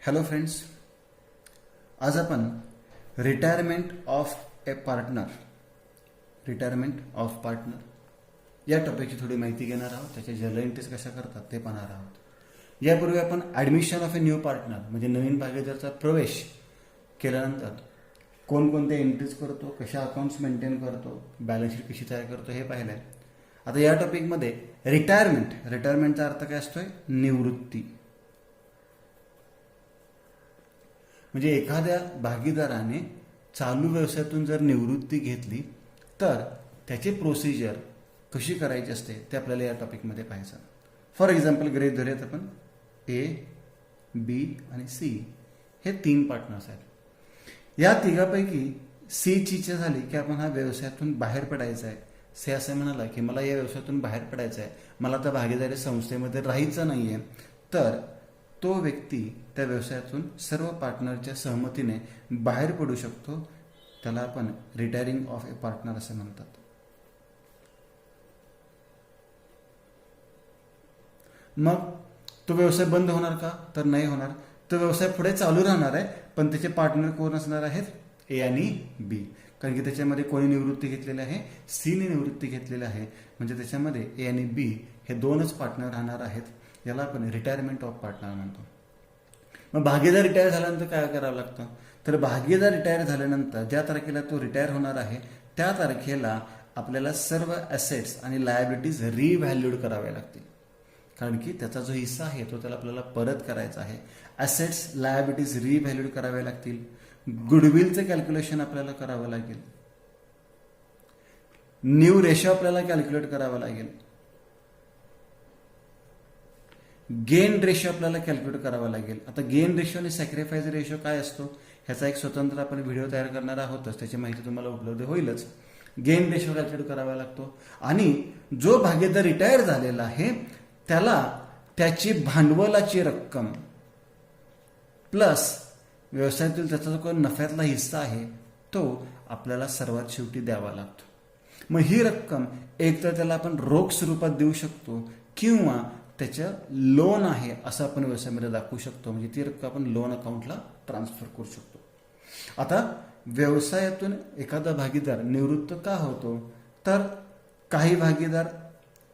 Hello friends, आज आपण retirement of partner या टॉपिकची थोडी माहिती घेणार आहोत. त्याचे जनरल एंट्रीज कशा करतात ते पाहणार आहोत. यापूर्वी आपण admission of a new partner म्हणजे नवीन भागीदाराचा प्रवेश केल्यानंतर कोणकोणते एंट्रीज करतो, कशा अकाउंट्स मेंटेन करतो, बॅलन्स शीट कशी तयार करतो हे पाहिलं आहे. आता या टॉपिकमध्ये रिटायरमेंटचा अर्थ काय असतोय? निवृत्ती. म्हणजे एखाद्या भागीदाराने चालू व्यवसायातून जर निवृत्ती घेतली तर त्याची प्रोसिजर कशी करायची असते ते आपल्याला या टॉपिकमध्ये पाहायचं. फॉर एक्झाम्पल गृहीत धरूयात आपण ए, बी आणि सी हे 3 पार्टनर्स आहेत. या तिघापैकी सीची इच्छा झाली की आपण हा व्यवसायातून बाहेर पडायचा आहे. सी असं म्हणाला की मला या व्यवसायातून बाहेर पडायचं आहे, मला त्या भागीदारी संस्थेमध्ये राहायचं नाही आहे, तर तो व्यक्ती त्या व्यवसायातून सर्व पार्टनरच्या सहमतीने बाहेर पडू शकतो. त्याला आपण रिटायरिंग ऑफ ए पार्टनर असं म्हणतात. मग तो व्यवसाय बंद होणार का? तर नाही होणार. तो व्यवसाय पुढे चालू राहणार आहे, पण त्याचे पार्टनर कोण असणार आहेत? ए आणि बी. कारण की त्याच्यामध्ये कोणी निवृत्ती घेतलेली आहे? सीने निवृत्ती घेतलेली आहे. म्हणजे त्याच्यामध्ये ए आणि बी हे 2च पार्टनर राहणार आहेत. याला आपण रिटायरमेंट ऑफ पार्टनर म्हणतो. मग भागीदार रिटायर झाल्यानंतर काय करावं लागतं? तर भागीदार रिटायर झाल्यानंतर ज्या तारखेला तो रिटायर होणार आहे त्या तारखेला आपल्याला सर्व ॲसेट्स आणि लायबिलिटीज रिव्हॅल्यूड कराव्या लागतील. कारण की त्याचा जो हिस्सा आहे तो त्याला आपल्याला परत करायचा आहे. ॲसेट्स लायबिलिटीज रिव्हॅल्यूड कराव्या लागतील. गुडविलचं कॅल्क्युलेशन आपल्याला करावं लागेल. न्यू रेशो आपल्याला कॅल्क्युलेट करावा लागेल. गेन रेशो आपल्याला कॅल्क्युलेट करावा लागेल. आता गेन रेशो आणि सॅक्रिफाईस रेशो काय असतो ह्याचा एक स्वतंत्र आपण व्हिडिओ तयार करणार आहोतच. त्याची माहिती तुम्हाला उपलब्ध होईलच. गेन रेशो कॅल्क्युलेट करावा लागतो. आणि जो भागीदार रिटायर झालेला आहे त्याला त्याची भांडवलाची रक्कम प्लस व्यवसायातील त्याचा जो काही नफ्यातला हिस्सा आहे तो आपल्याला सर्वात शेवटी द्यावा लागतो. मग ही रक्कम एकतर त्याला आपण रोख स्वरूपात देऊ शकतो किंवा त्याचं लोन आहे असं आपण व्यवसायामध्ये दाखवू शकतो. म्हणजे ती रक्कम आपण लोन अकाउंटला ट्रान्सफर करू शकतो. आता व्यवसायातून एखादा भागीदार निवृत्त का होतो? तर काही भागीदार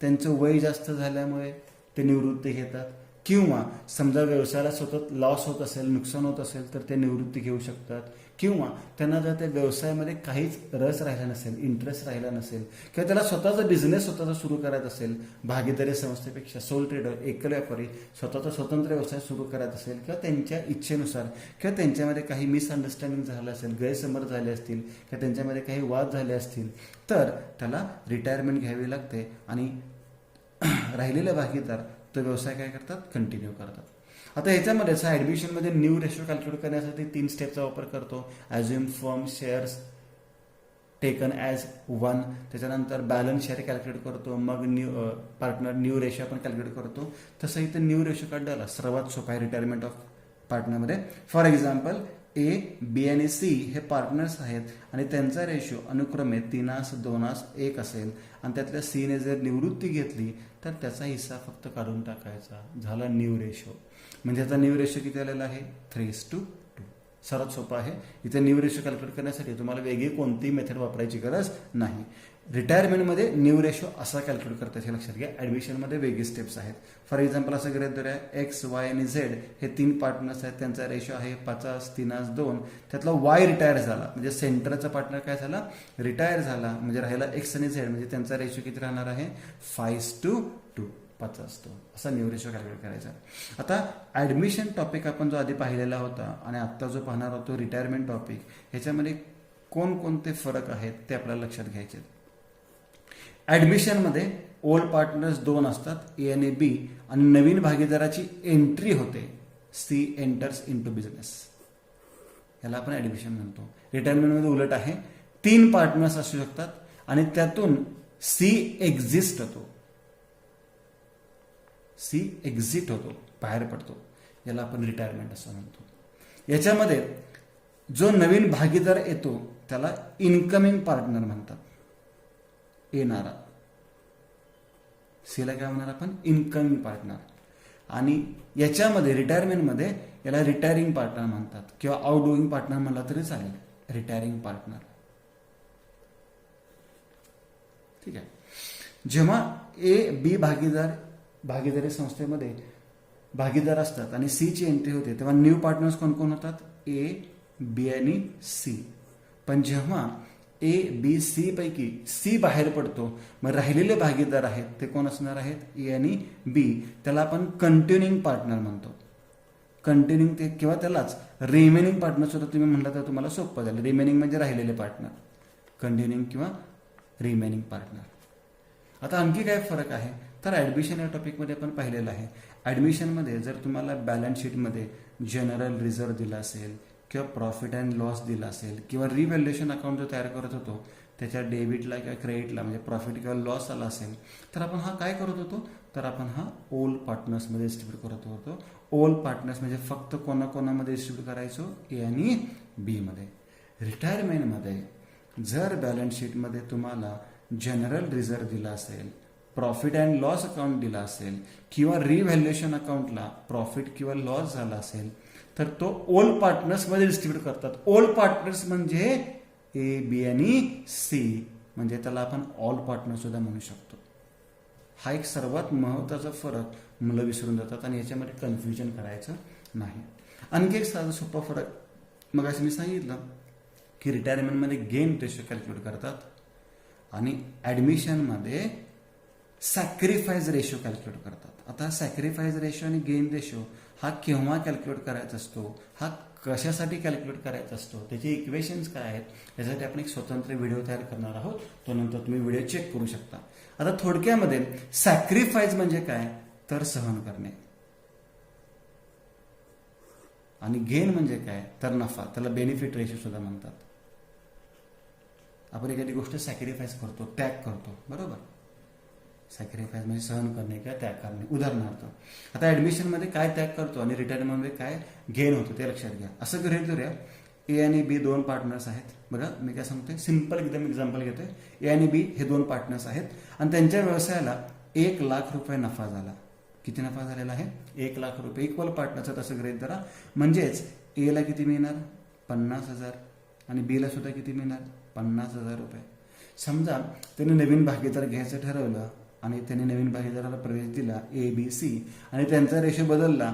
त्यांचं वय जास्त झाल्यामुळे ते निवृत्ती घेतात, किंवा समजा व्यवसायाला सतत लॉस होत असेल, नुकसान होत असेल तर ते निवृत्ती घेऊ शकतात, किंवा त्यांना जर त्या व्यवसायामध्ये काहीच रस राहिला नसेल, इंटरेस्ट राहिला नसेल, किंवा त्याला स्वतःचा बिझनेस स्वतःचा सुरू करायचा असेल, भागीदारी संस्थेपेक्षा सोल ट्रेडर एकल व्यापारी स्वतःचा स्वतंत्र व्यवसाय सुरू करायचा असेल, किंवा त्यांच्या इच्छेनुसार किंवा त्यांच्यामध्ये काही मिसअंडरस्टँडिंग झालं असेल, गैरसमज झाले असतील, किंवा त्यांच्यामध्ये काही वाद झाले असतील तर त्याला रिटायरमेंट घ्यावी लागते. आणि राहिलेले भागीदार तो व्यवसाय काय करतात? कंटिन्यू करतात. आता ह्याच्यामध्ये ॲडमिशनमध्ये न्यू रेशो कॅल्क्युलेट करण्यासाठी 3 स्टेपचा वापर करतो. Assume firm shares taken as 1, त्याच्यानंतर बॅलन्स शेअर कॅल्क्युलेट करतो, मग न्यू रेशो आपण कॅल्क्युलेट करतो. तसं इथं न्यू रेशो काढायला सर्वात सोपा आहे रिटायरमेंट ऑफ पार्टनरमध्ये. फॉर एक्झाम्पल ए, बी आणि सी हे पार्टनर्स आहेत आणि त्यांचा रेशो अनुक्रमे 3:2:1 असेल आणि त्यातल्या सीने जर निवृत्ती घेतली तर त्याचा हिस्सा फक्त काढून टाकायचा. झाला न्यू रेशो. म्हणजे याचा न्यू रेशो किती आलेला आहे? 3:2. सर्वात सोपं आहे. इथे न्यू रेशो कॅल्क्युलेट करण्यासाठी तुम्हाला वेगळी कोणतीही मेथड वापरायची गरज नाही. रिटायरमेंटमध्ये न्यू रेशो असा कॅल्क्युलेट करता हे लक्षात घ्या. ॲडमिशनमध्ये वेगळी स्टेप्स आहेत. फॉर एक्झाम्पल असं गृहीत धरूया एक्स, वाय आणि झेड हे 3 पार्टनर्स आहेत. त्यांचा रेशो आहे 5:3:2. त्यातला वाय रिटायर झाला म्हणजे सेंटरचा पार्टनर काय झाला? रिटायर झाला. म्हणजे राहिला एक्स आणि झेड, म्हणजे त्यांचा रेशो किती राहणार आहे? 5:2. 5:2 असा न्यू रेशो कॅल्क्युलेट करायचा. आता ॲडमिशन टॉपिक आपण जो आधी पाहिलेला होता आणि आत्ता जो पाहणार होतो रिटायरमेंट टॉपिक, ह्याच्यामध्ये कोणकोणते फरक आहेत ते आपल्याला लक्षात घ्यायचे. ॲडमिशनमध्ये ओल्ड पार्टनर्स 2 असतात, ए आणि बी, आणि नवीन भागीदाराची एंट्री होते, सी एंटर्स इनटू बिझनेस. याला आपण ॲडमिशन म्हणतो. रिटायरमेंटमध्ये उलट आहे, 3 पार्टनर्स असू शकतात आणि त्यातून सी एक्झिस्ट होतो. सी एक्झिट होतो, बाहेर पडतो. याला आपण रिटायरमेंट असं म्हणतो. याच्यामध्ये जो नवीन भागीदार येतो त्याला इनकमिंग पार्टनर म्हणतात. येणारा सीला काय म्हणणार आपण? Incoming partner. आणि याच्यामध्ये रिटायरमेंटमध्ये याला रिटायरिंग पार्टनर म्हणतात किंवा आउटगोईंग पार्टनर म्हणलं तरी चालेल. Retiring partner. ठीक आहे. जेव्हा ए बी भागीदारी संस्थेमध्ये भागीदार असतात आणि सी ची एंट्री होते तेव्हा न्यू पार्टनर्स कोण कोण होतात? ए, बी आणि सी. पण जेव्हा ए, बी, सी पैकी सी बाहेर पडतो मग राहिलेले भागीदार आहेत ते कोण असणार आहेत? ए आणि बी. त्याला आपण कंटिन्युइंग पार्टनर म्हणतो. कंटिन्युइंग ते किंवा त्यालाच रिमेनिंग पार्टनर सुद्धा तुम्ही म्हणलं तर तुम्हाला सोपं झालं. रिमेनिंग म्हणजे राहिलेले पार्टनर. कंटिन्युइंग किंवा रिमेनिंग पार्टनर. आता आणखी काय फरक आहे तर ऍडमिशन या टॉपिकमध्ये आपण पाहिलेलं आहे. ऍडमिशनमध्ये जर तुम्हाला बॅलन्स शीटमध्ये जनरल रिझर्व्ह दिला असेल किंवा प्रॉफिट अँड लॉस दिला असेल किंवा रिव्हॅल्युएशन अकाउंट जो तयार करत होतो त्याच्या डेबिटला किंवा क्रेडिटला म्हणजे प्रॉफिट किंवा लॉस आला असेल तर आपण हा काय करत होतो तर आपण हा ओल पार्टनर्समध्ये डिस्ट्रीब्यूट करत होतो. ओल पार्टनर्स म्हणजे फक्त कोणाकोणामध्ये डिस्ट्रीब्यूट करायचो? ए आणि बी मध्ये. रिटायरमेंटमध्ये जर बॅलन्स शीटमध्ये तुम्हाला जनरल रिझर्व्ह दिला असेल, प्रॉफिट अँड लॉस अकाउंट दिला असेल किंवा रिव्हॅल्युएशन अकाउंटला प्रॉफिट किंवा लॉस झाला असेल तर तो ओल पार्टनर्समध्ये डिस्ट्रीब्यूट करतात. ओल पार्टनर्स म्हणजे ए, बी आणि सी. म्हणजे त्याला आपण ऑल पार्टनर सुद्धा म्हणू शकतो. हा एक सर्वात महत्त्वाचा फरक मुलं विसरून जातात आणि याच्यामध्ये कन्फ्युजन करायचं नाही. आणखी एक साधा सोपा फरक मग असं मी सांगितलं की रिटायरमेंटमध्ये गेन रेशो कॅल्क्युलेट करतात आणि ऍडमिशनमध्ये सॅक्रिफाईस रेशो कॅल्क्युलेट करतात. आता सॅक्रिफाईस रेशो आणि गेन रेशो हा केव्हा कॅल्क्युलेट करायचा असतो, हा कशासाठी कॅल्क्युलेट करायचा असतो, त्याचे इक्वेशन्स काय आहेत यासाठी आपण एक स्वतंत्र व्हिडिओ तयार करणार आहोत. तो नंतर तुम्ही व्हिडिओ चेक करू शकता. आता थोडक्यामध्ये सॅक्रिफाईस म्हणजे काय तर सहन करणे आणि गेन म्हणजे काय तर नफा. त्याला बेनिफिट रेशो सुद्धा म्हणतात. आपण एखादी गोष्ट सॅक्रिफाईस करतो, त्याग करतो, बरोबर. सॅक्रिफाईस म्हणजे सहन करणे किंवा त्याग करणे. उदाहरणार्थ आता ऍडमिशनमध्ये काय त्याग करतो आणि रिटायरमेंटमध्ये काय गेन होतो ते लक्षात घ्या. असं गृहीत धरूया ए आणि बी दोन पार्टनर्स आहेत. बघा मी काय सांगतोय, सिंपल एकदम एक्झाम्पल घेतोय. ए आणि बी हे दोन पार्टनर्स आहेत आणि त्यांच्या व्यवसायाला 1,00,000 रुपये नफा झाला. किती नफा झालेला आहे? 1,00,000 रुपये. इक्वल पार्टनरचा तसं गृहीत धरा. म्हणजेच ए ला किती मिळणार? 50,000 आणि बी ला सुद्धा किती मिळणार? 50,000 रुपये. समजा त्याने नवीन भागीदार घ्यायचं ठरवलं आणि त्यांनी नवीन भागीदाराला प्रवेश दिला ए, बी, सी आणि त्यांचा रेशो बदलला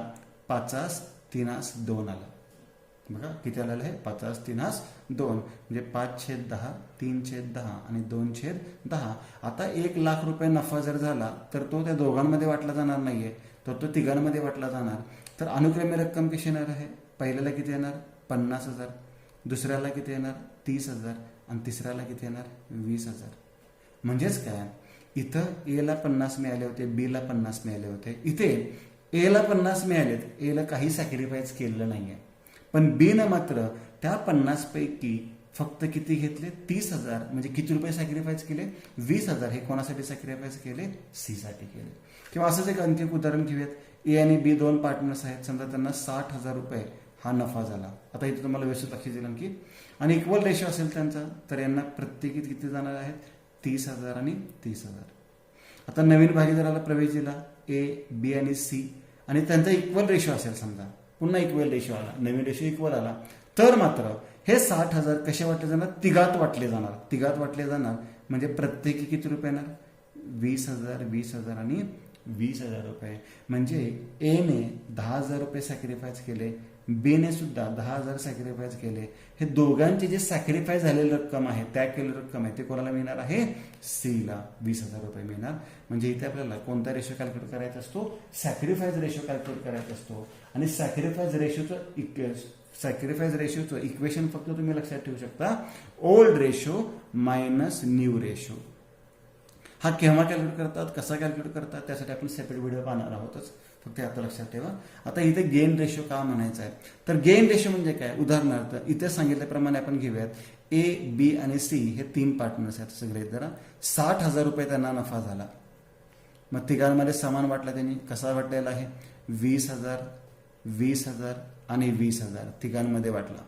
5:3:2 आला. बघा किती आलेलं आहे? 5:3:2 म्हणजे 5/10, 3/10 आणि 2/10. आता 1,00,000 रुपये नफा जर झाला तर तो त्या दोघांमध्ये वाटला जाणार नाहीये, तर तो तिघांमध्ये वाटला जाणार. तर अनुक्रमे रक्कम कशी येणार आहे? पहिल्याला किती येणार? 50,000, दुसऱ्याला किती येणार? 30,000 आणि तिसऱ्याला किती येणार? 20,000. म्हणजेच काय, इथं ए ला 50 मिळाले होते, बी ला 50 मिळाले होते. इथे ए ला 50 मिळालेत, ए ला काही सॅक्रिफाईस केलेलं नाहीये. पण बी न मात्र त्या 50 पैकी फक्त किती घेतले? 30,000. म्हणजे किती रुपये सॅक्रिफाईस केले? 20,000. हे कोणासाठी सॅक्रिफाईस केले? सी साठी केले. किंवा असंच एक आणखी उदाहरण घेऊयात. ए आणि बी दोन पार्टनर्स आहेत. समजा त्यांना 60,000 रुपये हा नफा झाला. आता इथे तुम्हाला व्यवस्थित लक्ष दिलं की आणि इक्वल रेशो असेल त्यांचा तर यांना प्रत्येकी किती जाणार आहेत? 30,000 आणि 30,000. आता नवीन भागीदाराला प्रवेश दिला ए, बी आणि सी आणि त्यांचा इक्वल रेशो असेल. समजा पुन्हा इक्वल रेशो आला, नवीन रेशो इक्वल आला तर मात्र हे 60,000 कसे वाटले जाणार? तिघात वाटले जाणार. तिघात वाटले जाणार म्हणजे प्रत्येकी किती रुपये येणार? 20,000, 20,000 आणि 20,000 रुपये. म्हणजे ए ने 10,000 रुपये सॅक्रिफाईस केले, बी ने सुद्धा 10,000 सॅक्रिफाईस केले. हे दोघांचे जे सॅक्रिफाईस झालेली रक्कम आहे, त्याग केलेली रक्कम आहे, ते कोणाला मिळणार आहे? सी ला 20,000 रुपये मिळणार. म्हणजे इथे आपल्याला कोणता रेशो कॅल्क्युलेट करायचा असतो? सॅक्रिफाईस रेशो कॅल्क्युलेट करायचा असतो. आणि सॅक्रिफाईस रेशोचं इक्वेशन फक्त तुम्ही लक्षात ठेवू शकता, old ratio minus new ratio. हा केव्हा कॅल्क्युलेट करतात, कसा कॅल्क्युलेट करतात त्यासाठी आपण सेपरेट व्हिडिओ पाहणार आहोतच. फक्त आता लक्षात ठेवा. आता इथे गेन रेशो का म्हणायचा आहे तर गेन रेशो म्हणजे काय? उदाहरणार्थ इथे सांगितल्याप्रमाणे आपण घेऊयात ए, बी आणि सी हे तीन पार्टनर्स आहेत. सगळे जरा 60,000 रुपये त्यांना नफा झाला. मग तिघांमध्ये समान वाटला. त्यांनी कसा वाटलेला आहे? 20,000, 20,000 आणि 20,000 तिघांमध्ये वाटला.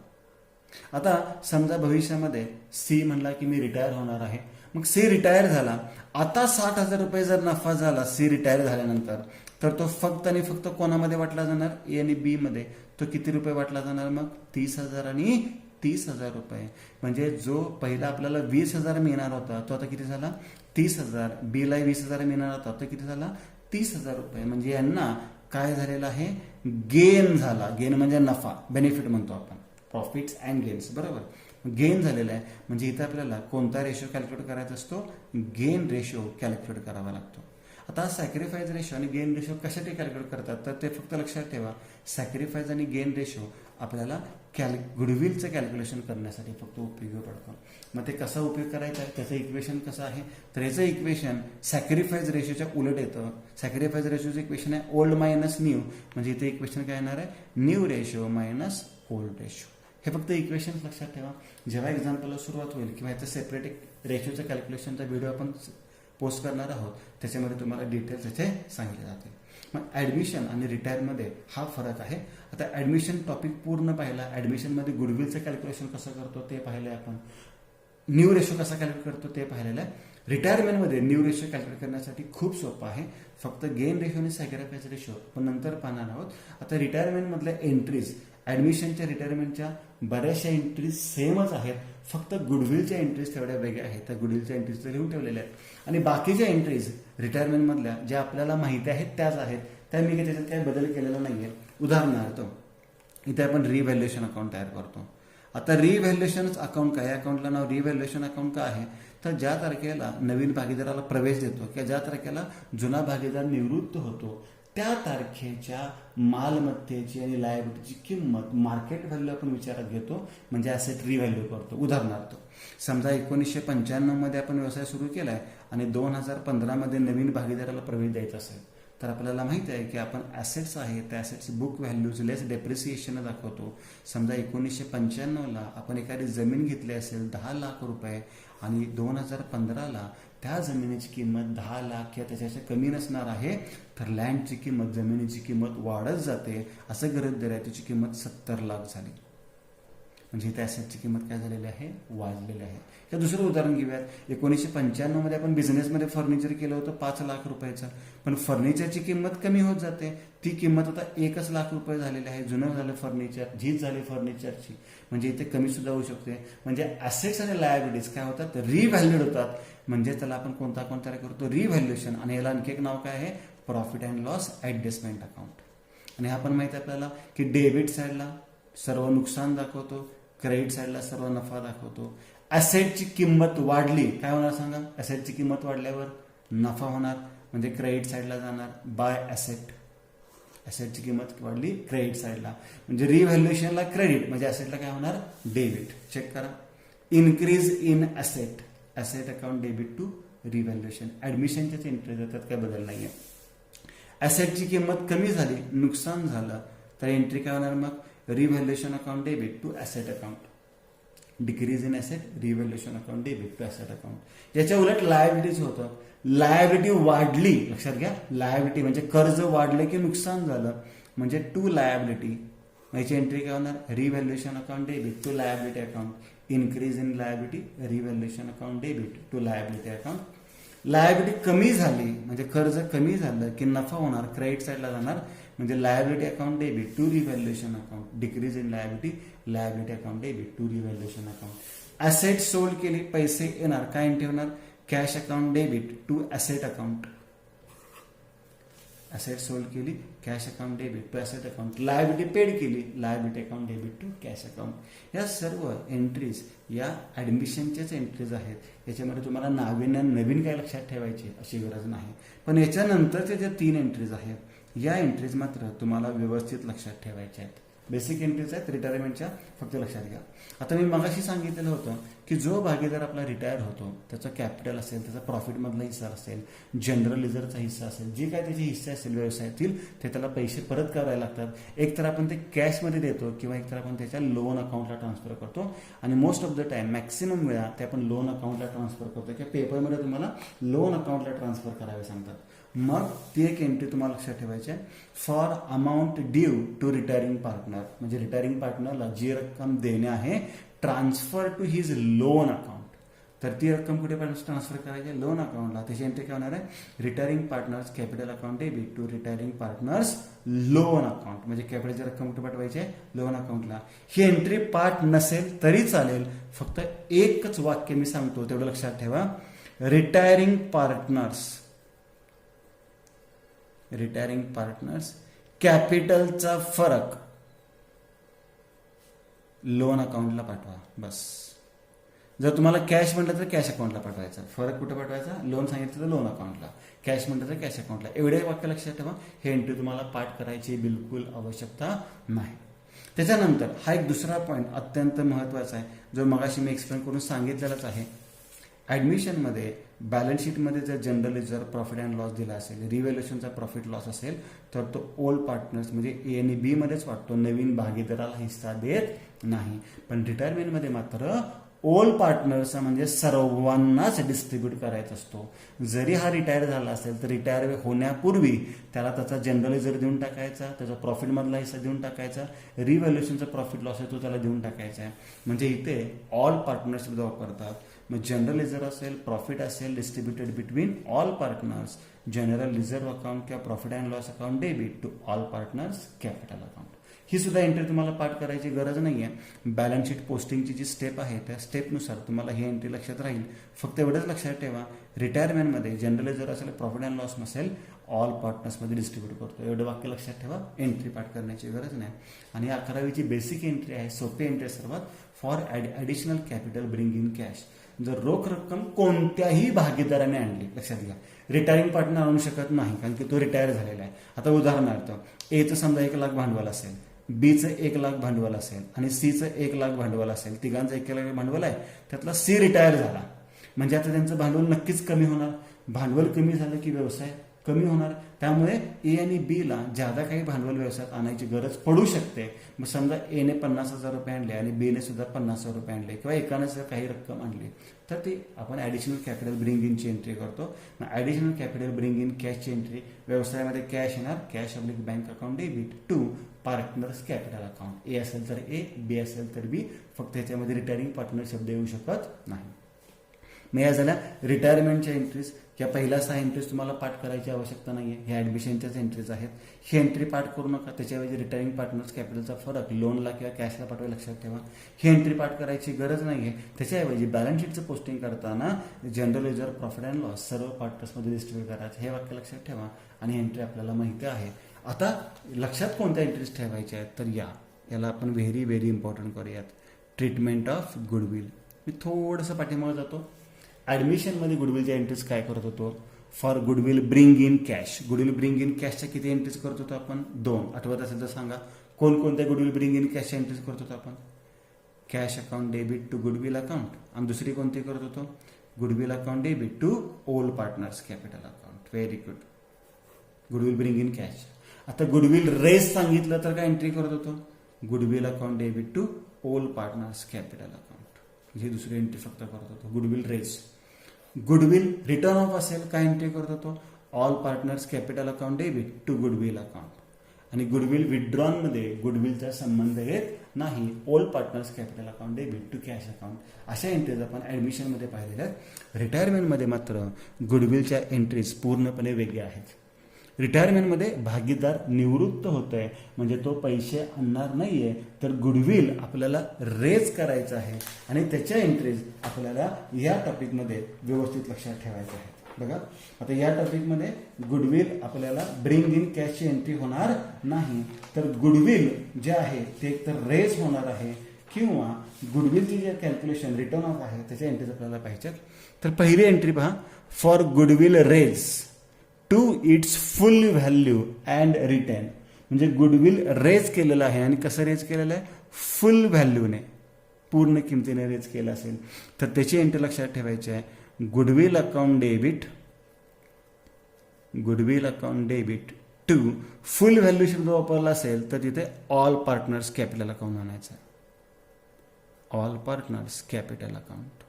आता समजा भविष्यामध्ये सी म्हणला की मी रिटायर होणार आहे, मग सी रिटायर झाला, आता 60,000 रुपये जर नफा झाला सी रिटायर झाल्यानंतर, तर तो फक्त आणि फक्त कोणामध्ये वाटला जाणार, ए आणि बी मध्ये. तो किती रुपये वाटला जाणार मग, 30,000 आणि 30,000 रुपये. म्हणजे जो पहिला आपल्याला 20,000 मिळणार होता तो आता किती झाला, 30,000. बीला 20,000 मिळणार होता तो किती झाला, 30,000 रुपये. म्हणजे यांना काय झालेलं आहे, गेन झाला. गेन म्हणजे नफा, बेनिफिट म्हणतो आपण, प्रॉफिट्स अँड गेन्स, बरोबर. गेन झालेला आहे. म्हणजे इथं आपल्याला कोणता रेशो कॅल्क्युलेट करायचा असतो, गेन रेशो कॅल्क्युलेट करावा लागतो. आता सॅक्रिफाईस रेशो आणि गेन रेशो कशासाठी कॅल्क्युलेट करतात, तर ते फक्त लक्षात ठेवा, सॅक्रिफाईस आणि गेन रेशो आपल्याला गुडविलचं कॅल्क्युलेशन करण्यासाठी फक्त उपयोगी पडतो. मग ते कसा उपयोग करायचा आहे, त्याचं इक्वेशन कसं आहे, तर याचं इक्वेशन सॅक्रिफाईस रेशोच्या उलट येतं. सॅक्रिफाईस रेशोचं इक्वेशन आहे ओल्ड मायनस न्यू. म्हणजे इथे इक्वेशन काय येणार आहे, new ratio minus old ratio. हे फक्त इक्वेशन लक्षात ठेवा. जेव्हा एक्झाम्पलला सुरुवात होईल किंवा याचं सेपरेट एक रेशोचं कॅल्क्युलेशनचा व्हिडिओ आपण पोस्ट करणार आहोत, त्याच्यामध्ये तुम्हाला डिटेल्स इथे सांगितले जातील. मग ऍडमिशन आणि रिटायरमध्ये हा फरक आहे. आता ऍडमिशन टॉपिक पूर्ण पाहिला. ऍडमिशनमध्ये गुडविलचं कॅल्क्युलेशन कसं करतो ते पाहिलं आपण. न्यू रेशो कसा कॅल्क्युलेट करतो ते पाहिलेलं आहे. रिटायरमेंटमध्ये न्यू रेशो कॅल्क्युलेट करण्यासाठी खूप सोपं आहे. फक्त गेन रेशो आणि सॅक्रिफाईस रेशो आपण नंतर पाहणार आहोत. आता रिटायरमेंटमधल्या एंट्रीज, ऍडमिशनच्या रिटायरमेंटच्या बऱ्याचशा एंट्रीज सेमच आहेत, फक्त गुडविलच्या एंट्रीज तेवढ्या वेगळ्या आहेत. त्या गुडविलच्या एंट्रीज तर लिहून ठेवलेल्या आहेत. आणि बाकीच्या एंट्रीज रिटायरमेंटमधल्या ज्या आपल्याला माहिती आहेत त्याच आहेत, त्या मी त्याच्यात काही बदल केलेला नाहीये. उदाहरणार्थ इथे आपण रिव्हॅल्युएशन अकाउंट तयार करतो. आता रिव्हॅल्युएशन अकाउंट काय, अकाउंटला नाव रिव्हॅल्युएशन अकाउंट का आहे, तर ज्या तारखेला नवीन भागीदाराला प्रवेश देतो किंवा ज्या तारखेला जुना भागीदार निवृत्त होतो त्या तारखेच्या मालमत्तेची आणि लायबिलिटीची किंमत मार्केट व्हॅल्यू आपण विचारात घेतो, म्हणजे ॲसेट रिव्हॅल्यू करतो. उदाहरणार्थ समजा 1995 मध्ये आपण व्यवसाय सुरू केलाय आणि 2015 मध्ये नवीन भागीदाराला प्रवेश द्यायचा असेल, तर आपल्याला माहिती आहे की आपण ॲसेट्स आहेत त्या ॲसेट्स बुक व्हॅल्यूज लेस डेप्रिसिएशन दाखवतो. समजा 1995ला आपण एखादी जमीन घेतली असेल 10 लाख रुपये आणि 2015ला त्या जमिनीची किंमत 10 लाख किंवा त्याच्यापेक्षा कमी नसणार आहे, तर लँडची किंमत, जमिनीची किंमत वाढत जाते. असं गरज धरा त्याची किंमत 70 लाख झाली, म्हणजे इथे ॲसेटची किंमत काय झालेली आहे, वाढलेली आहे. किंवा दुसरं उदाहरण घेऊयात. 1995 मध्ये आपण बिझनेसमध्ये फर्निचर केलं होतं 5 लाख रुपयाचं, पण फर्निचरची किंमत कमी होत जाते. ती किंमत आता 1 लाख रुपये झालेली आहे. जुनं झालं फर्निचर, झीज झाली फर्निचरची, म्हणजे इथे कमी सुद्धा होऊ शकते. म्हणजे ॲसेट्स आणि लायबिलिटीज काय होतात, रिव्हॅल्यूड होतात. म्हणजे त्याला आपण कोणता अकाउंट तयार करतो, रिव्हॅल्युएशन. आणि याला आणखी एक नाव काय आहे, profit and loss adjustment account. आणि हा पण माहिती आहे आपल्याला की डेबिट साईडला सर्व नुकसान दाखवतो, क्रेडिट साईडला सर्व नफा दाखवतो. ॲसेटची किंमत वाढली काय होणार सांगा, ॲसेटची किंमत वाढल्यावर नफा होणार, म्हणजे क्रेडिट साईडला जाणार बाय ॲसेट. ॲसेटची किंमत वाढली क्रेडिट साईडला, म्हणजे रिव्हॅल्युएशनला क्रेडिट, म्हणजे ॲसेटला काय होणार, डेबिट. चेक करा, increase in asset, asset account debit to revaluation. ऍडमिशनच्याच एंट्रीज येतात, काय बदल नाहीये. ॲसेटची किंमत कमी झाली, नुकसान झालं, तर एंट्री काय होणार मग, revaluation account debit to asset account. Decrease in asset, revaluation account debit to asset account. याच्या उलट लायबिलिटीज होतं, लायबिलिटी वाढली, लक्षात घ्या, लायबिलिटी म्हणजे कर्ज वाढले की नुकसान झालं, म्हणजे टू लायबिलिटी. याची एंट्री काय होणार, revaluation account debit to liability account. Increase in liability, revaluation account debit to liability account. Liability कमी झाली म्हणजे कर्ज कमी झालं की नफा होणार, क्रेडिट साईडला जाणार, म्हणजे liability account debit to revaluation account. Decrease in liability, liability account debit to revaluation account. Asset sold केली, पैसे येणार, काय एंट्री होणार, cash account debit to asset account. Asset sold केली, cash account debit to asset account. Liability paid केली, liability account debit to cash account. या सर्व entries या ऍडमिशनच्याच एंट्रीज आहेत. याच्यामध्ये तुम्हाला नवीन काय लक्षात ठेवायची अशी गरज नाही, पण याच्यानंतरच्या ज्या 3 एंट्रीज आहेत या एंट्रीज मात्र तुम्हाला व्यवस्थित लक्षात ठेवायच्या आहेत. बेसिक एंट्रीज आहेत रिटायरमेंटच्या, फक्त लक्षात घ्या. आता मी मगाशी सांगितलेलं होतं की जो भागीदार आपला रिटायर होतो त्याचा कॅपिटल असेल, त्याचा प्रॉफिटमधला हिस्सा असेल, जनरल रिझर्वचा हिस्सा असेल, जे काय त्याचे हिस्से असेल व्यवसायातील, ते त्याला पैसे परत करायला लागतात. एक तर आपण ते कॅशमध्ये देतो किंवा एक तर आपण त्याच्या लोन अकाउंटला ट्रान्सफर करतो. आणि most of the time maximum वेळा ते आपण लोन अकाउंटला ट्रान्सफर करतो किंवा पेपरमध्ये तुम्हाला लोन अकाउंटला ट्रान्सफर करावे सांगतात. मग ती एक एंट्री तुम्हाला लक्षात ठेवायची आहे, for amount due to retiring partner. म्हणजे रिटायरिंग पार्टनरला जी रक्कम देणे आहे, transfer to his loan account. तर ती रक्कम कुठे ट्रान्सफर करायची, लोन अकाउंटला. त्याची एंट्री काय होणार आहे, retiring partners capital account debit to retiring partners loan account. म्हणजे कॅपिटलची रक्कम कुठे पाठवायची आहे, लोन अकाउंटला. ही एंट्री पाठ नसेल तरी चालेल, फक्त एकच वाक्य मी सांगतो तेवढं लक्षात ठेवा. रिटायरिंग पार्टनर्स कॅपिटलचा फरक लोन अकाउंटला पाठवा, बस. जर तुम्हाला कॅश म्हटलं तर कॅश अकाउंटला पाठवायचा, फरक कुठे पाठवायचा, लोन सांगितलं तर लोन अकाउंटला, कॅश म्हटलं तर कॅश अकाउंटला. एवढे वाक्य लक्षात ठेवा. हे एंट्री तुम्हाला पाठ करायची बिलकुल आवश्यकता नाही. त्याच्यानंतर हा एक दुसरा पॉईंट अत्यंत महत्वाचा आहे, जो मगाशी मी एक्सप्लेन करून सांगितलेलाच आहे. ॲडमिशनमध्ये बॅलन्स शीटमध्ये जर general reserve profit and loss दिला असेल, रिव्हॅल्युएशनचा प्रॉफिट लॉस असेल, तर तो ओल्ड पार्टनर्स म्हणजे ए आणि बी मध्येच वाटतो, नवीन भागीदाराला हिस्सा देत नाही. पण रिटायरमेंटमध्ये मात्र ओल्ड पार्टनर्स म्हणजे सर्वांनाच डिस्ट्रीब्यूट करायचा असतो. जरी हा रिटायर झाला असेल तर रिटायर होण्यापूर्वी त्याला त्याचा जनरल रिझर्व्ह देऊन टाकायचा, त्याचा प्रॉफिटमधला हिस्सा देऊन टाकायचा, रिव्हॅल्युएशनचा प्रॉफिट लॉस आहे तो त्याला देऊन टाकायचा आहे. म्हणजे इथे ऑल पार्टनर्स वापरतात. मग जनरल रिझर्व्ह असेल, प्रॉफिट असेल, distributed between all partners, general reserve account किंवा profit and loss account debit to all partners capital account. ही सुद्धा एंट्री तुम्हाला पाठ करायची गरज नाही आहे. बॅलन्स शीट पोस्टिंगची जी स्टेप आहे त्या स्टेपनुसार तुम्हाला ही एंट्री लक्षात राहील. फक्त एवढंच लक्षात ठेवा, रिटायरमेंटमध्ये जनरल रिझर्व्ह असेल, प्रॉफिट अँड लॉस नसेल, ऑल पार्टनर्समध्ये डिस्ट्रीब्यूट करतो. एवढं वाक्य लक्षात ठेवा, एंट्री पाठ करण्याची गरज नाही. आणि 11वीची बेसिक एंट्री आहे, सोपी एंट्री सर्वात, for additional capital bring in cash. जर रोख रक्कम कोणत्याही भागीदाराने आणली, लक्षात घ्या, रिटायरिंग पार्टनर आणू शकत नाही कारण की तो रिटायर झालेला आहे. आता उदाहरणार्थ एचं समजा 1 लाख भांडवल असेल, बीचं 1 लाख भांडवल असेल आणि सीचं 1 लाख भांडवल असेल, तिघांचं 1 लाख भांडवल आहे, त्यातला सी रिटायर झाला. म्हणजे आता त्यांचं भांडवल नक्कीच कमी होणार. भांडवल कमी झालं की व्यवसाय कमी होणार. त्यामुळे ए आणि बी ला ज्यादा काही भांडवल व्यवसायात आणायची गरज पडू शकते. मग समजा एने 50,000 रुपये आणले आणि बीने सुद्धा 50,000 रुपये आणले किंवा एकाने जर काही रक्कम आणली, तर ती आपण ॲडिशनल कॅपिटल ब्रिंग इनची एंट्री करतो. मग ॲडिशनल कॅपिटल ब्रिंग इन कॅशची एंट्री, व्यवसायामध्ये कॅश येणार, cash oblique bank account debit to partners capital account. A असेल तर ए, बी असेल तर बी, फक्त ह्याच्यामध्ये रिटायरिंग पार्टनर शब्द येऊ शकत नाही. मग या झाल्या रिटायरमेंटच्या एंट्रीज. या पहिल्या 6 एंट्रीज तुम्हाला पाठ करायची आवश्यकता नाही आहे, ह्या ॲडमिशनच्याच एंट्रीज आहेत. ही एंट्री पाठ करू नका. त्याच्याऐवजी रिटायरिंग पार्टनर्स कॅपिटलचा फरक लोनला किंवा कॅशला पाठवायला लक्षात ठेवा. ही एंट्री पाठ करायची गरज नाही आहे. त्याच्याऐवजी बॅलन्स शीटचं पोस्टिंग करताना general reserve, profit and loss सर्व पार्टनर्समध्ये डिस्ट्रीब्यूट करायचं, हे वाक्य लक्षात ठेवा. आणि एंट्री आपल्याला माहिती आहे. आता लक्षात कोणत्या एंट्रीज ठेवायच्या आहेत, तर याला आपण व्हेरी व्हेरी इम्पॉर्टंट करूयात. Treatment of goodwill. मी थोडंसं पाठीमागे जातो. ॲडमिशनमध्ये गुडविलच्या एंट्रीज काय करत होतो, for goodwill bring in cash. Goodwill bring in कॅशच्या किती एंट्रीज करत होतो आपण, 2. आठवत असेल तर सांगा, कोणकोणत्या गुडविल ब्रिंग इन कॅशच्या एंट्रीज करत होतो आपण, cash account debit to goodwill account. आणि दुसरी कोणती करत होतो, goodwill account debit to old partners capital account. Very good, goodwill bring in cash. आता गुडविल रेज सांगितलं तर काय एंट्री करत होतो, goodwill account debit to old partners capital account. ही दुसरी एंट्री फक्त करत होतो, goodwill raise. Goodwill written off असेल काय एंट्री करत होतो, all partners capital account debit to goodwill account. आणि गुडविल विथड्रॉनमध्ये गुडविलचा संबंध येत नाही, old partners capital account debit to cash account. अशा एंट्रीज आपण ॲडमिशनमध्ये पाहिलेल्या आहेत. रिटायरमेंटमध्ये मात्र गुडविलच्या एंट्रीज पूर्णपणे वेगळ्या आहेत. रिटायरमेंटमध्ये भागीदार निवृत्त होत आहे म्हणजे तो पैसे आणणार नाहीये, तर गुडविल आपल्याला रेज करायचं आहे आणि त्याच्या एंट्रीज आपल्याला या टॉपिकमध्ये व्यवस्थित लक्षात ठेवायच्या आहेत. बघा आता या टॉपिकमध्ये गुडविल आपल्याला ब्रिंग इन कॅशची एंट्री होणार नाही, तर गुडविल जे आहे ते एकतर रेज होणार आहे किंवा गुडविलची जे कॅल्क्युलेशन रिटर्न ऑफ आहे त्याच्या एंट्रीज आपल्याला पाहिजेत. तर पहिली एंट्री पहा, for goodwill raise to its full value and written. म्हणजे गुडविल रेज केलेलं आहे आणि कसं रेज केलेलं आहे, फुल व्हॅल्यूने, पूर्ण किमतीने रेज केलं असेल तर त्याची एंट्री लक्षात ठेवायची आहे. Goodwill account debit to full value शब्द वापरला असेल तर तिथे ऑल पार्टनर्स कॅपिटल अकाउंट आणायचं, ऑल पार्टनर्स कॅपिटल अकाउंट.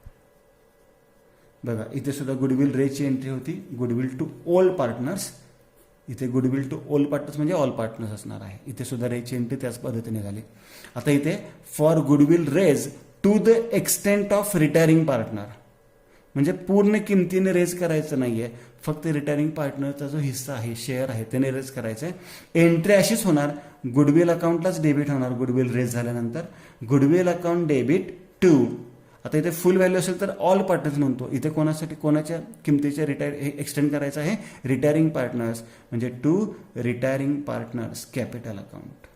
बघा इथे सुद्धा गुडविल रेजची एंट्री होती, गुडविल टू ओल्ड पार्टनर्स. इथे गुडविल टू ओल्ड पार्टनर्स म्हणजे ऑल पार्टनर्स असणार आहे. इथे सुद्धा रेजची एंट्री त्याच पद्धतीने झाली. आता इथे for goodwill raise to the extent of retiring partner. म्हणजे पूर्ण किमतीने रेज करायचं नाहीये, फक्त रिटायरिंग पार्टनरचा जो हिस्सा आहे, शेअर आहे, त्याने रेज करायचं आहे. एंट्री अशीच होणार, गुडविल अकाउंटलाच डेबिट होणार गुडविल रेज झाल्यानंतर. गुडविल अकाउंट डेबिट टू, आता इथे फुल व्हॅल्यू असेल तर ऑल पार्टनर्स म्हणतो, इथे कोणासाठी कोणाच्या किमतीचे एक्सटेंड करायचं आहे, रिटायरिंग पार्टनर्स, म्हणजे to retiring partners capital account,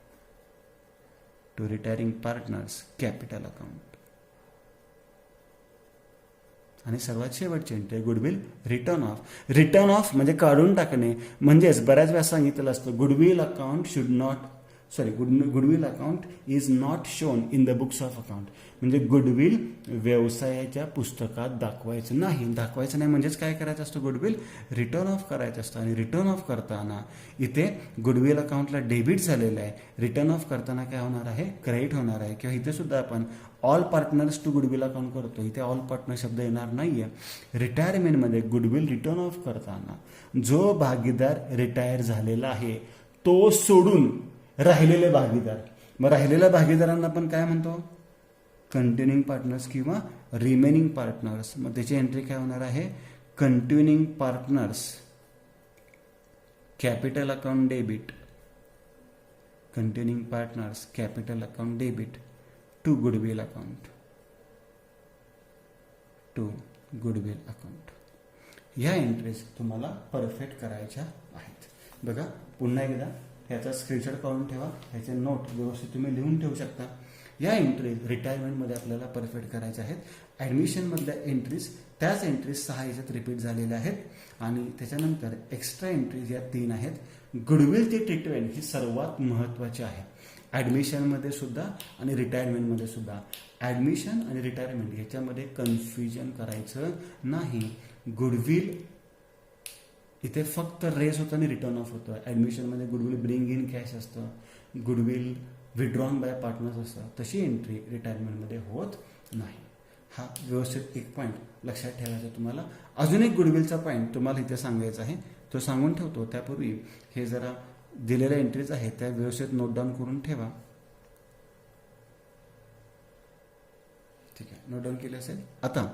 to retiring partners capital account. आणि सर्वात शेवटची entry goodwill written off. Written off म्हणजे काढून टाकणे, म्हणजेच बऱ्याच वेळा सांगितलेलं असतं goodwill account should not goodwill account is not shown in the books of account, म्हणजे गुडविल व्यवसायाच्या पुस्तकात दाखवायचं नाही. दाखवायचं नाही म्हणजेच काय करायचं असतं, गुडविल रिटर्न ऑफ करायचं असतं. आणि रिटर्न ऑफ करताना इथे गुडविल अकाउंटला डेबिट झालेलं आहे, रिटर्न ऑफ करताना काय होणार आहे, क्रेडिट होणार आहे. किंवा इथे सुद्धा आपण all partners to goodwill account करतो, इथे ऑल पार्टनर शब्द येणार नाहीये. रिटायरमेंटमध्ये गुडविल रिटर्न ऑफ करताना जो भागीदार रिटायर झालेला आहे तो सोडून राहिलेले भागीदार, मग राहिलेल्या भागीदारांना आपण काय म्हणतो, कंटिन्युइंग पार्टनर्स किंवा रिमेनिंग पार्टनर्स. मग त्याची एंट्री काय होणार आहे, continuing partners capital account debit, continuing partners capital account debit to goodwill account, to goodwill account. ह्या एंट्रीज तुम्हाला परफेक्ट करायच्या आहेत. बघा पुन्हा एकदा ह्याचा स्क्रीनशॉट काढून ठेवा, ह्याचे नोट व्यवस्थित तुम्ही लिहून ठेवू शकता. या एंट्रीज रिटायरमेंटमध्ये आपल्याला परफेक्ट करायच्या आहेत. ॲडमिशनमधल्या एंट्रीज त्याच एंट्रीज 6 याच्यात रिपीट झालेल्या आहेत. आणि त्याच्यानंतर एक्स्ट्रा एंट्रीज या 3 आहेत. गुडविलची ट्रीटमेंट ही सर्वात महत्त्वाची आहे ॲडमिशनमध्ये सुद्धा आणि रिटायरमेंटमध्ये सुद्धा. ॲडमिशन आणि रिटायरमेंट ह्याच्यामध्ये कन्फ्युजन करायचं नाही. गुडविल इथे फक्त रेस होतं आणि रिटर्न ऑफ होतं. ॲडमिशनमध्ये गुडविल ब्रिंग इन कॅश असतं, गुडविल विड्रॉन बाय पार्टनर्स असतं. तशी एंट्री रिटायरमेंटमध्ये होत नाही. हा व्यवस्थित एक पॉईंट लक्षात ठेवायचा तुम्हाला. अजून एक गुडविलचा पॉईंट तुम्हाला इथे सांगायचा आहे, तो सांगून ठेवतो. त्यापूर्वी हे जरा दिलेल्या एंट्रीज आहेत त्या व्यवस्थित नोट डाऊन करून ठेवा. ठीक आहे, नोट डाऊन केले असेल. आता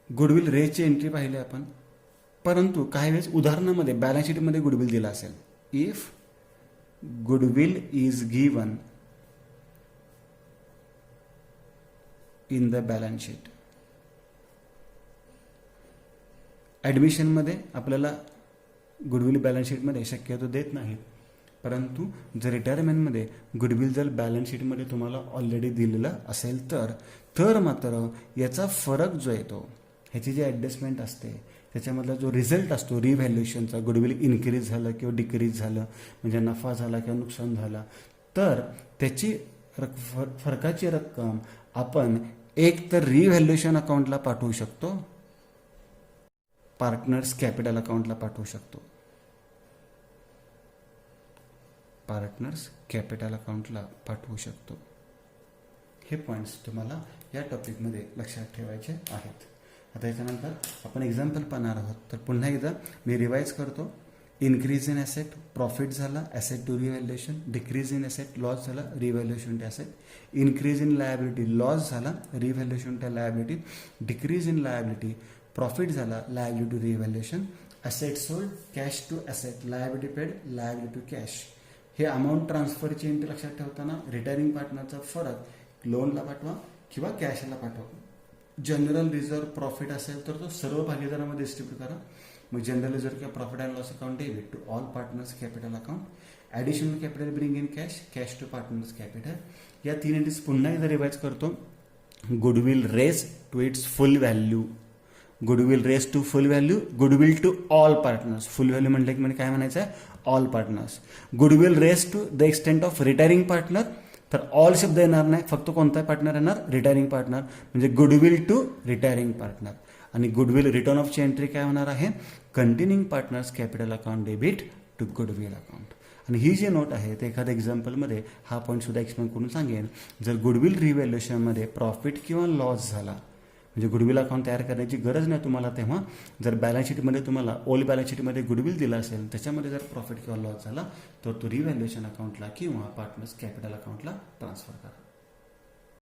गुडविल रेजची एंट्री पाहिली आपण, परंतु काही वेळेस उदाहरणामध्ये बॅलन्स शीटमध्ये गुडविल दिला असेल. If goodwill is given in the balance sheet, ॲडमिशनमध्ये आपल्याला गुडविल बॅलन्स शीटमध्ये शक्यतो देत नाहीत, परंतु जर रिटायरमेंटमध्ये गुडविल जर बॅलन्स शीटमध्ये तुम्हाला ऑलरेडी दिलेलं असेल तर मात्र याचा फरक जो येतो, ह्याची जी ॲडजस्टमेंट असते त्याच्यामधला जो रिझल्ट असतो रिव्हॅल्युएशनचा, गुडविल इन्क्रीज झालं किंवा डिक्रीज झालं, म्हणजे नफा झाला किंवा नुकसान झालं, तर त्याची फरकाची रक्कम आपण एक तर रिव्हॅल्युएशन अकाउंटला पाठवू शकतो, पार्टनर्स कॅपिटल अकाउंटला पाठवू शकतो, पार्टनर्स कॅपिटल अकाउंटला पाठवू शकतो. हे पॉईंट्स तुम्हाला या टॉपिकमध्ये लक्षात ठेवायचे आहेत. आता याच्यानंतर आपण एक्झाम्पल पाहणार आहोत. तर पुन्हा एकदा मी रिवाईज करतो. इन्क्रीज इन ॲसेट प्रॉफिट झाला, asset to revaluation. Decrease in asset loss झाला, revaluation to asset. Increase in liability loss झाला, revaluation to liability. Decrease in liability profit झाला, liability to revaluation. Asset sold, cash to asset, liability paid, liability to cash. हे amount ट्रान्सफरची entry लक्षात ठेवताना retiring पार्टनरचा फरक लोनला पाठवा किंवा कॅशला पाठवा. जनरल रिझर्व्ह प्रॉफिट असेल तर तो सर्व भागीदारांमध्ये डिस्ट्रीब्यूट करा. मग जनरल रिझर्व्ह किंवा profit and loss account debit to all partners capital account. Additional capital bring in cash, cash to partners capital. या 3 एंट्रीज पुन्हा एकदा रिवाइज करतो. Goodwill raise to its full value, goodwill raise to full value, goodwill to all partners. Full value म्हटलं की म्हणजे काय म्हणायचं आहे, all partners. Goodwill raise to the extent of retiring partner, तर ऑल शब्द येणार नाही, फक्त कोणता पार्टनर येणार, रिटायरिंग पार्टनर, म्हणजे गुडविल टू रिटायरिंग पार्टनर. आणि गुडविल रिटर्न ऑफची एंट्री काय होणार आहे, continuing partners capital account debit to goodwill account. आणि ही जी नोट आहे ते एखाद्या एक्झाम्पलमध्ये हा पॉईंट सुद्धा एक्सप्लेन करून सांगेन. जर गुडविल रिव्हॅल्युएशनमध्ये प्रॉफिट किंवा लॉस झाला, म्हणजे गुडविल अकाउंट तयार करण्याची गरज नाही तुम्हाला, तेव्हा जर बॅलन्स शीटमध्ये तुम्हाला ओल्ड बॅलन्स शीटमध्ये गुडविल दिला असेल, त्याच्यामध्ये जर प्रॉफिट किंवा लॉस झाला तर तो रिव्हॅल्युएशन अकाउंटला किंवा पार्टनर्स कॅपिटल अकाउंटला ट्रान्सफर करा.